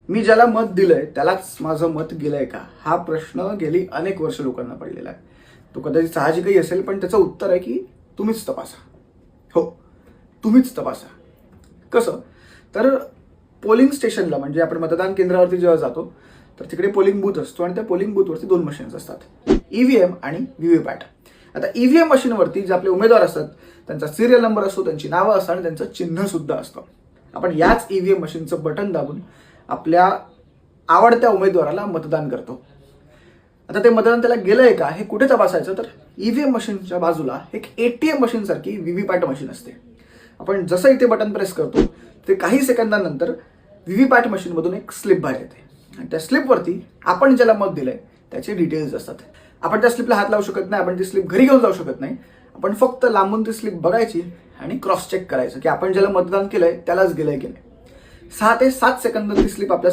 मी ज्याला मत दिलंय त्यालाच माझं मत गेलंय का, हा प्रश्न गेली अनेक वर्ष लोकांना पडलेला आहे. तो कदाचित साहजिकही असेल, पण त्याचं उत्तर आहे की तुम्हीच तपासा. हो, तुम्हीच तपासा. कसं तर पोलिंग स्टेशनला, म्हणजे आपण मतदान केंद्रावरती जेव्हा जातो तर तिकडे पोलिंग बूथ असतो आणि त्या पोलिंग बूथवरती 2 मशीन्स असतात, ईव्हीएम आणि व्हीव्हीपॅट. आता ईव्हीएम मशीनवरती जे आपले उमेदवार असतात त्यांचा सिरियल नंबर असतो, त्यांची नावं असतात आणि त्यांचं चिन्ह सुद्धा असतं. आपण याच ईव्हीएम मशीनचं बटन दाबून आपल्या आवडत्या उमेदवाराला मतदान करतो. आता ते मतदान त्याला गेलंय का हे कुठे तपासायचं, तर ईव्हीएम मशीनच्या बाजूला एक एटीएम मशीन सारखी व्हीव्हीपॅट मशीन असते. आपण जसं इथे बटन प्रेस करतो ते काही सेकंदानंतर व्हीव्हीपॅट मशीनमधून एक स्लिप बाहेर येते आणि त्या स्लिपवरती आपण ज्याला मत दिलंय त्याचे डिटेल्स असतात. आपण त्या स्लिपला हात लावू शकत नाही, आपण ती स्लिप घरी घेऊन जाऊ शकत नाही. आपण फक्त लांबून ती स्लिप बघायची आणि क्रॉस चेक करायचं की आपण ज्याला मतदान केलंय त्यालाच गेलंय की नाही. 6 ते 7 सेकंद ती स्लिप आपल्या